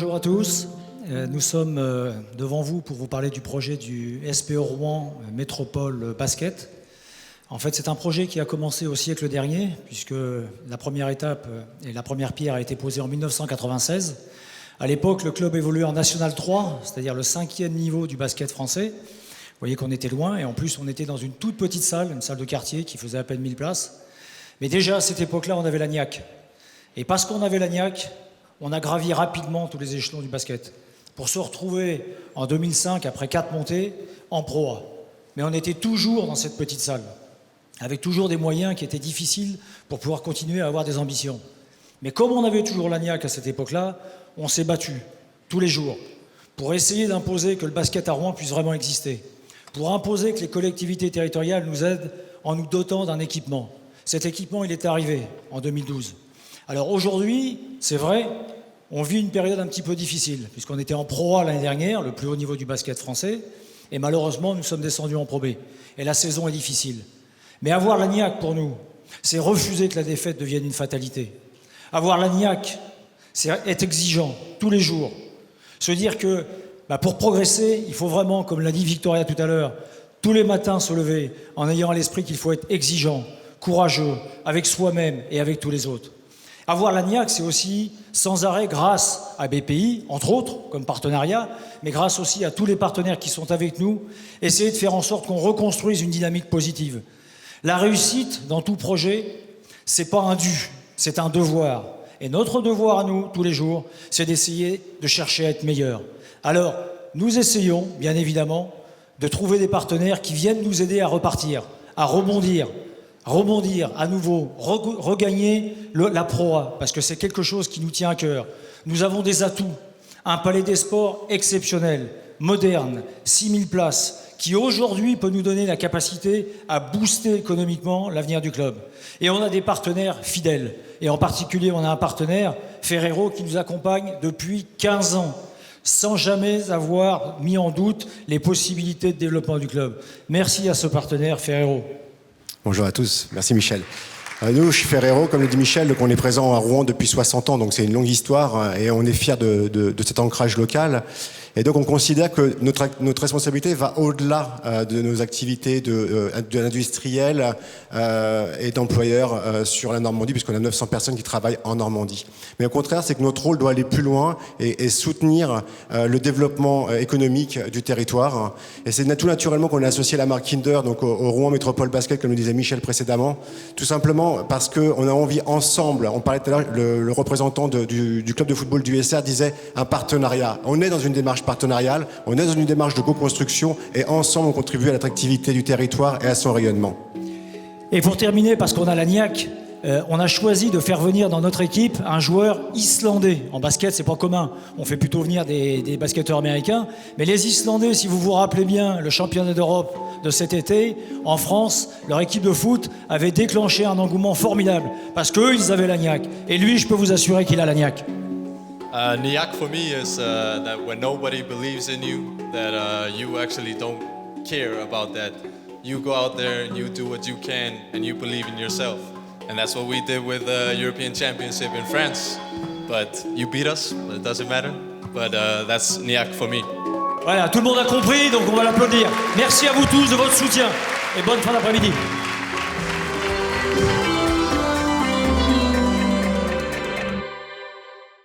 bonjour à tous. Nous sommes devant vous pour vous parler du projet du SPE Rouen Métropole Basket. En fait, c'est un projet qui a commencé au siècle dernier, puisque la première étape et la première pierre a été posée en 1996. À l'époque, le club évoluait en National 3, c'est-à-dire le 5e niveau du basket français. Vous voyez qu'on était loin, et en plus, on était dans une toute petite salle, une salle de quartier qui faisait à peine 1000 places. Mais déjà, à cette époque-là, on avait la niaque. Et parce qu'on avait la niaque, on a gravi rapidement tous les échelons du basket pour se retrouver en 2005, après 4 montées, en Pro A. Mais on était toujours dans cette petite salle, avec toujours des moyens qui étaient difficiles pour pouvoir continuer à avoir des ambitions. Mais comme on avait toujours la niaque à cette époque-là, on s'est battu tous les jours pour essayer d'imposer que le basket à Rouen puisse vraiment exister, pour imposer que les collectivités territoriales nous aident en nous dotant d'un équipement. Cet équipement, il est arrivé en 2012. Alors aujourd'hui, c'est vrai, on vit une période un petit peu difficile, puisqu'on était en Pro A l'année dernière, le plus haut niveau du basket français, et malheureusement, nous sommes descendus en Pro B. Et la saison est difficile. Mais avoir la niaque pour nous, c'est refuser que la défaite devienne une fatalité. Avoir la niaque, c'est être exigeant tous les jours. Se dire que pour progresser, il faut vraiment, comme l'a dit Victoria tout à l'heure, tous les matins se lever en ayant à l'esprit qu'il faut être exigeant, courageux, avec soi-même et avec tous les autres. Avoir la niaque, c'est aussi, sans arrêt, grâce à BPI, entre autres, comme partenariat, mais grâce aussi à tous les partenaires qui sont avec nous, essayer de faire en sorte qu'on reconstruise une dynamique positive. La réussite, dans tout projet, c'est pas un dû, c'est un devoir. Et notre devoir à nous, tous les jours, c'est d'essayer de chercher à être meilleurs. Alors, nous essayons, bien évidemment, de trouver des partenaires qui viennent nous aider à repartir, à rebondir à nouveau, regagner la Pro A, parce que c'est quelque chose qui nous tient à cœur. Nous avons des atouts, un palais des sports exceptionnel, moderne, 6000 places, qui aujourd'hui peut nous donner la capacité à booster économiquement l'avenir du club. Et on a des partenaires fidèles, et en particulier on a un partenaire, Ferrero, qui nous accompagne depuis 15 ans, sans jamais avoir mis en doute les possibilités de développement du club. Merci à ce partenaire, Ferrero. Bonjour à tous, merci Michel. Nous, chez Ferrero, comme le dit Michel, donc on est présent à Rouen depuis 60 ans, donc c'est une longue histoire et on est fiers de cet ancrage local. Et donc on considère que notre responsabilité va au-delà de nos activités de l'industriel et d'employeurs sur la Normandie, puisqu'on a 900 personnes qui travaillent en Normandie. Mais au contraire, c'est que notre rôle doit aller plus loin et soutenir le développement économique du territoire. Et c'est tout naturellement qu'on a associé la marque Kinder donc au Rouen Métropole Basket, comme le disait Michel précédemment, tout simplement parce qu'on a envie ensemble, on parlait tout à l'heure, le représentant du club de football du SR disait un partenariat. On est dans une démarche partenariale, on est dans une démarche de co-construction et ensemble on contribue à l'attractivité du territoire et à son rayonnement. Et pour terminer, parce qu'on a la niaque, on a choisi de faire venir dans notre équipe un joueur islandais. En basket, c'est pas commun. On fait plutôt venir des basketteurs américains. Mais les Islandais, si vous vous rappelez bien, le championnat d'Europe de cet été, en France, leur équipe de foot avait déclenché un engouement formidable. Parce qu'eux, ils avaient la niaque. Et lui, je peux vous assurer qu'il a la niaque. Niaque for me is that when nobody believes in you, that you actually don't care about that. You go out there and you do what you can and you believe in yourself. And that's what we did with the European Championship in France. But you beat us, but it doesn't matter. But that's Niaque for me. Voilà, tout le monde a compris, donc on va l'applaudir. Merci à vous tous de votre soutien et bonne fin d'après-midi.